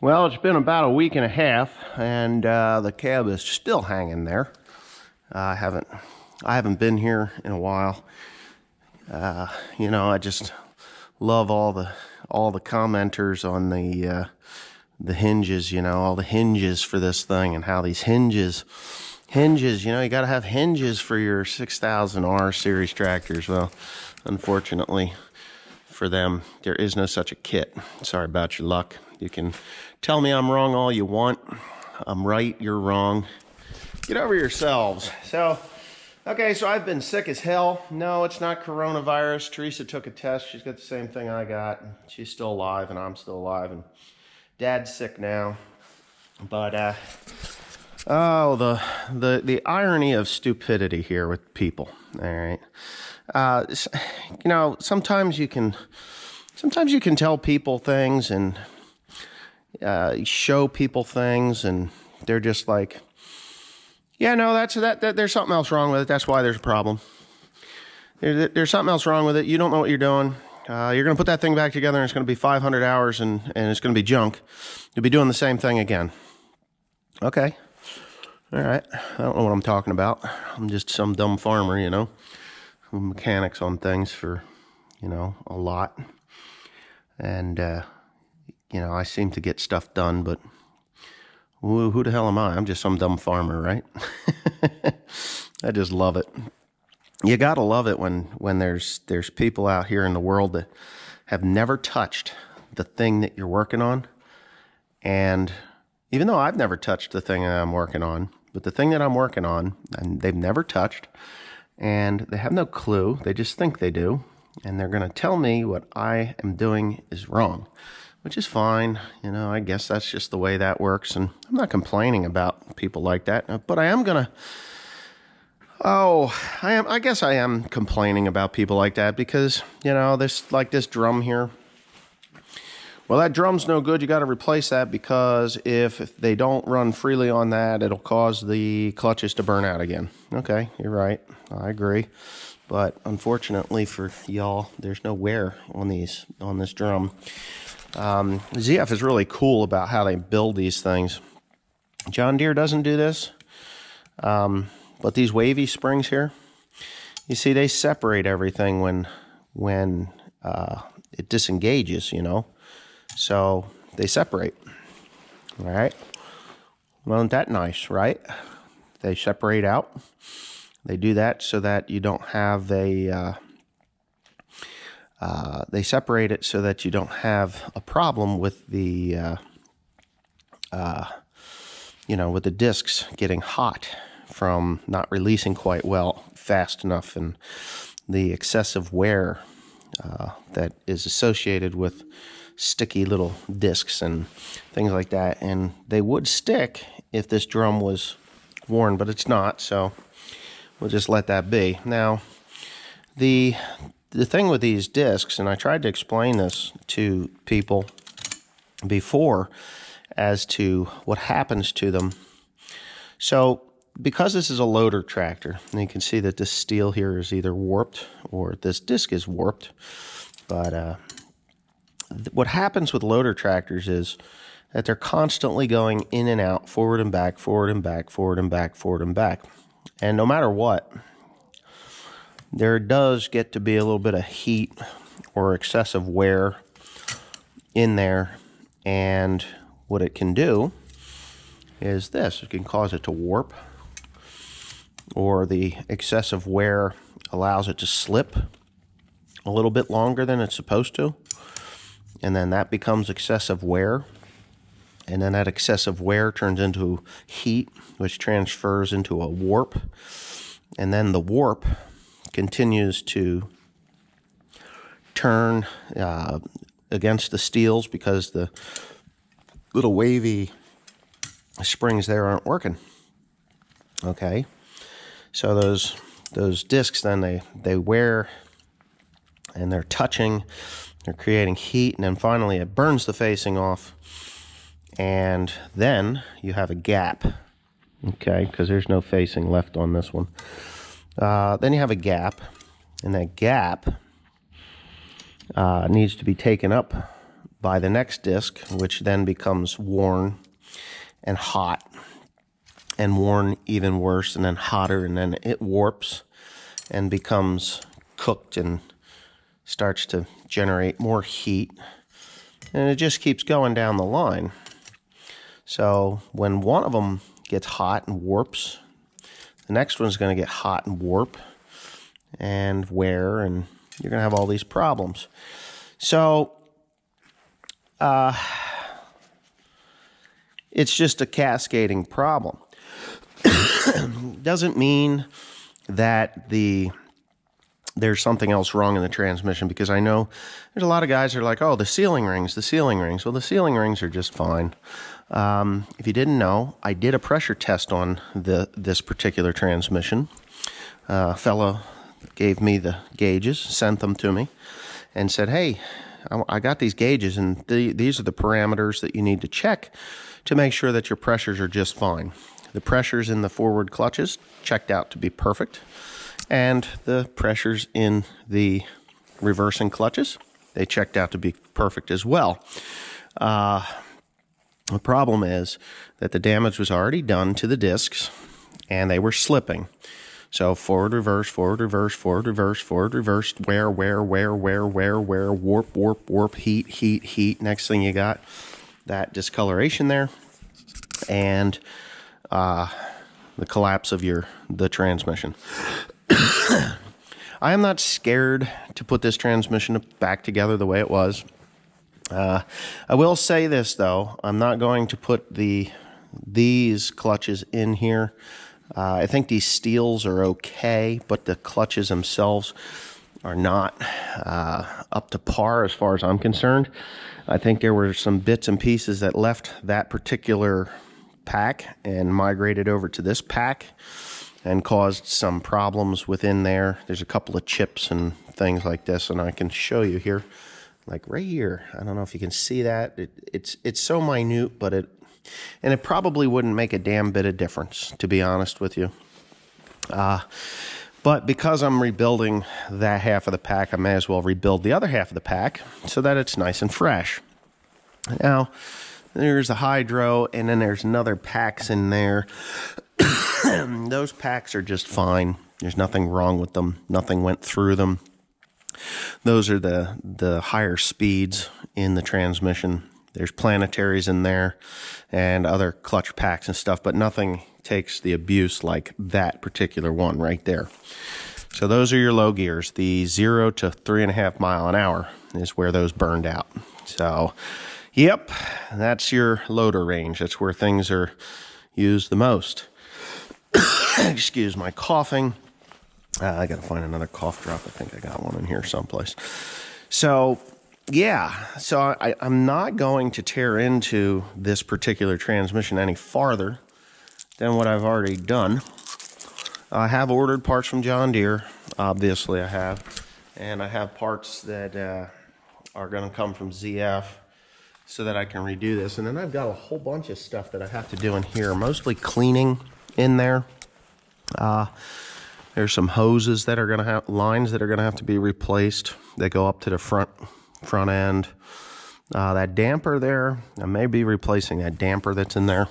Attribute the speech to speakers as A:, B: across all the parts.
A: Well, it's been about a week and a half, and the cab is still hanging there. I haven't been here in a while. I just love all the commenters on the hinges. All the hinges for this thing, and how these hinges. You got to have hinges for your 6000R series tractors. Well, unfortunately for them, there is no such a kit. Sorry about your luck. You can tell me I'm wrong all you want. I'm right, you're wrong. Get over yourselves. So I've been sick as hell. No, it's not coronavirus. Teresa took a test. She's got the same thing I got. She's still alive, and I'm still alive, and Dad's sick now. But, the irony of stupidity here with people, all right? Sometimes you can tell people things and show people things, and they're just like, yeah, no, that there's something else wrong with it. That's why there's a problem. There's something else wrong with it. You don't know what you're doing. You're going to put that thing back together, and it's going to be 500 hours, and it's going to be junk. You'll be doing the same thing again. Okay. All right. I don't know what I'm talking about. I'm just some dumb farmer, who mechanics on things for, a lot. And, I seem to get stuff done, but who the hell am I? I'm just some dumb farmer, right? I just love it. You gotta love it when there's people out here in the world that have never touched the thing that you're working on. And even though I've never touched the thing that I'm working on, but the thing that I'm working on, and they've never touched, and they have no clue, they just think they do, and they're gonna tell me what I am doing is wrong. Which is fine, I guess that's just the way that works, and I'm not complaining about people like that, but I guess I am complaining about people like that because, this drum here, well, that drum's no good, you got to replace that because if they don't run freely on that, it'll cause the clutches to burn out again. Okay, you're right, I agree, but unfortunately for y'all, there's no wear on this drum. ZF is really cool about how they build these things. John Deere doesn't do this, but these wavy springs here, you see, they separate everything when it disengages, so they separate. All right, well, isn't that nice, right? They separate out. They do that so that you don't have they separate it so that you don't have a problem with the, with the discs getting hot from not releasing quite well fast enough, and the excessive wear that is associated with sticky little discs and things like that. And they would stick if this drum was worn, but it's not, so we'll just let that be. Now, the thing with these discs, and I tried to explain this to people before as to what happens to them. So, because this is a loader tractor, and you can see that this steel here is either warped or this disc is warped, but what happens with loader tractors is that they're constantly going in and out, forward and back, forward and back, forward and back, forward and back. And no matter what, there does get to be a little bit of heat or excessive wear in there, and what it can do is this. It can cause it to warp, or the excessive wear allows it to slip a little bit longer than it's supposed to, and then that becomes excessive wear, and then that excessive wear turns into heat, which transfers into a warp, and then the warp continues to turn against the steels because the little wavy springs there aren't working. Okay, so those discs then they wear, and they're touching, they're creating heat, and then finally it burns the facing off, and then you have a gap. Okay, because there's no facing left on this one. Then you have a gap, and that gap needs to be taken up by the next disc, which then becomes worn and hot, and worn even worse, and then hotter, and then it warps and becomes cooked and starts to generate more heat, and it just keeps going down the line. So when one of them gets hot and warps, the next one's going to get hot and warp and wear, and you're going to have all these problems. So it's just a cascading problem. Doesn't mean that there's something else wrong in the transmission, because I know there's a lot of guys who are like, oh, the sealing rings. Well, the sealing rings are just fine. If you didn't know, I did a pressure test on this particular transmission. A fellow gave me the gauges, sent them to me, and said, hey, I got these gauges, and these are the parameters that you need to check to make sure that your pressures are just fine. The pressures in the forward clutches checked out to be perfect, and the pressures in the reversing clutches, they checked out to be perfect as well. The problem is that the damage was already done to the discs, and they were slipping. So forward, reverse, forward, reverse, forward, reverse, forward, reverse, wear, warp, heat. Next thing you got, that discoloration there, and the collapse of the transmission. I am not scared to put this transmission back together the way it was. I will say this, though. I'm not going to put these clutches in here. I think these steels are okay, but the clutches themselves are not up to par as far as I'm concerned. I think there were some bits and pieces that left that particular pack and migrated over to this pack and caused some problems within there. There's a couple of chips and things like this, and I can show you here, like right here. I don't know if you can see that. It's so minute, but it probably wouldn't make a damn bit of difference, to be honest with you. But because I'm rebuilding that half of the pack, I may as well rebuild the other half of the pack so that it's nice and fresh. Now, there's the hydro, and then there's another packs in there. Those packs are just fine. There's nothing wrong with them. Nothing went through them. Those are the higher speeds in the transmission. There's planetaries in there and other clutch packs and stuff, but nothing takes the abuse like that particular one right there. So those are your low gears. The 0 to 3.5 mile an hour is where those burned out. So, yep, that's your loader range. That's where things are used the most. Excuse my coughing. I got to find another cough drop. I think I got one in here someplace. So, yeah, so I'm not going to tear into this particular transmission any farther than what I've already done. I have ordered parts from John Deere, obviously I have, and I have parts that are going to come from ZF so that I can redo this. And then I've got a whole bunch of stuff that I have to do in here, mostly cleaning in there. There's some hoses that are going to have, lines that are going to have to be replaced that go up to the front end. That damper there, I may be replacing that damper that's in there.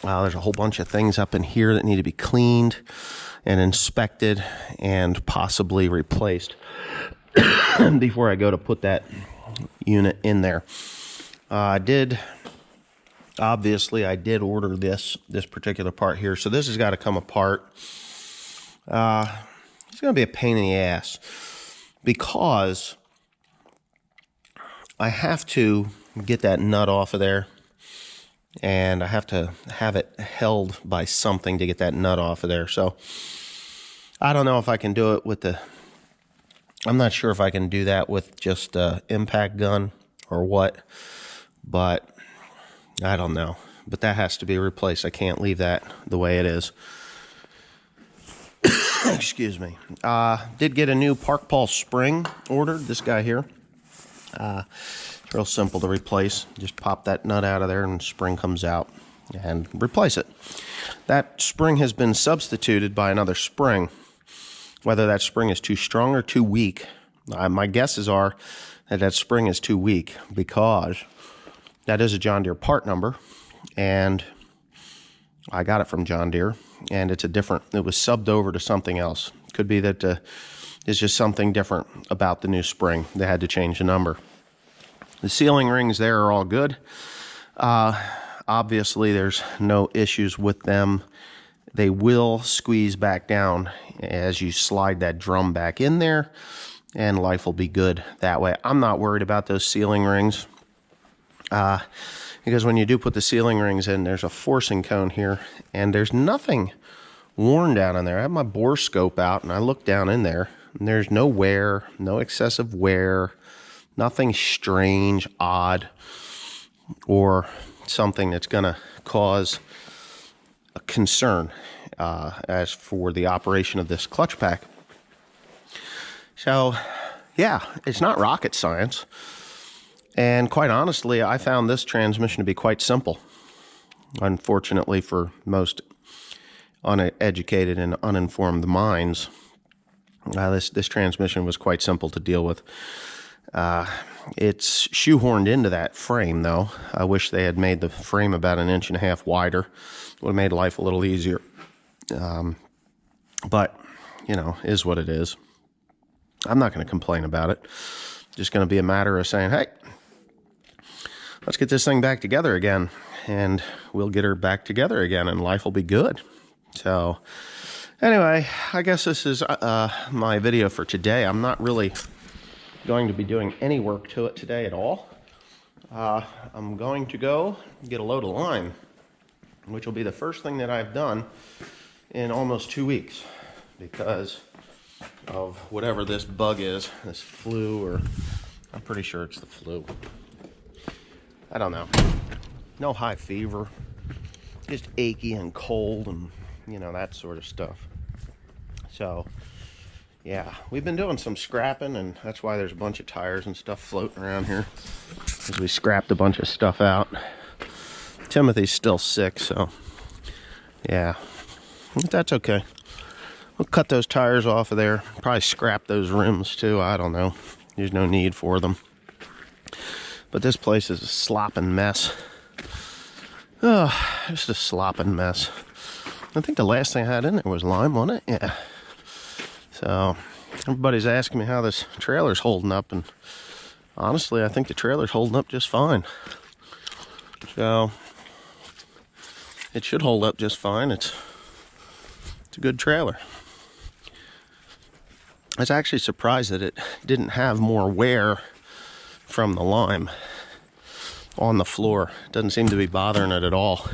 A: There's a whole bunch of things up in here that need to be cleaned and inspected and possibly replaced before I go to put that unit in there. I did order this particular part here, so this has got to come apart. It's going to be a pain in the ass because I have to get that nut off of there, and I have to have it held by something to get that nut off of there. So I don't know if I can do it I'm not sure if I can do that with just an impact gun or what, but I don't know. But that has to be replaced. I can't leave that the way it is. Excuse me. Did get a new Park Paul spring ordered, this guy here. It's real simple to replace. Just pop that nut out of there and the spring comes out and replace it. That spring has been substituted by another spring. Whether that spring is too strong or too weak, my guesses are that spring is too weak, because that is a John Deere part number, and I got it from John Deere, and it was subbed over to something else. Could be that it's just something different about the new spring. They had to change the number. The sealing rings there are all good. Obviously, there's no issues with them. They will squeeze back down as you slide that drum back in there, and life will be good that way. I'm not worried about those sealing rings, because when you do put the sealing rings in, there's a forcing cone here, and there's nothing worn down in there. I have my bore scope out, and I look down in there, and there's no wear, no excessive wear, nothing strange, odd, or something that's going to cause a concern as for the operation of this clutch pack. So, yeah, it's not rocket science. And quite honestly, I found this transmission to be quite simple. Unfortunately, for most uneducated and uninformed minds, this transmission was quite simple to deal with. It's shoehorned into that frame, though. I wish they had made the frame about 1.5 inches wider. Would have made life a little easier. But, you know, is what it is. I'm not going to complain about it. Just going to be a matter of saying, hey, let's get this thing back together again, and we'll get her back together again, and life will be good. So, anyway, I guess this is my video for today. I'm not really going to be doing any work to it today at all. I'm going to go get a load of lime, which will be the first thing that I've done in almost 2 weeks, because of whatever this bug is, this flu, or I'm pretty sure it's the flu. I don't know. No high fever, just achy and cold and, you know, that sort of stuff. So, yeah, we've been doing some scrapping, and that's why there's a bunch of tires and stuff floating around here, because we scrapped a bunch of stuff out. Timothy's still sick, so, yeah, but that's okay. We'll cut those tires off of there, probably scrap those rims too. I don't know. There's no need for them. But this place is a slopping mess. Oh, just a slopping mess. I think the last thing I had in there was lime, wasn't it? Yeah. So, everybody's asking me how this trailer's holding up, and honestly, I think the trailer's holding up just fine. So, it should hold up just fine. It's a good trailer. I was actually surprised that it didn't have more wear from the lime on the floor. It doesn't seem to be bothering it at all.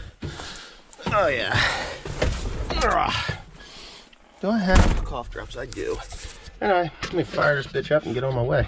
A: Oh yeah. Do I have cough drops? I do. Anyway, let me fire this bitch up and get on my way.